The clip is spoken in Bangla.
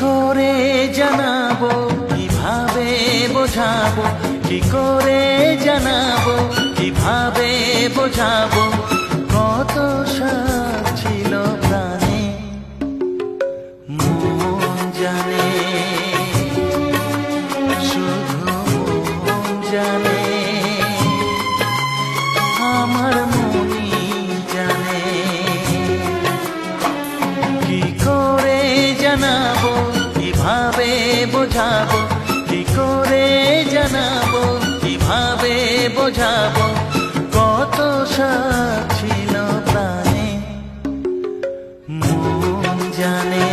করে জানাবো, কিভাবে বোঝাবো, কি করে জানাবো, কিভাবে বোঝাবো, কত সাথ ছিল প্রাণে মন জানে, শুধু মন জানে, আমার মনই জানে। কি করে জানাবো, কিভাবে বোঝাবো, কি করে জানাবো, কিভাবে বোঝাবো, কত সাথ ছিল প্রাণে মন জানে।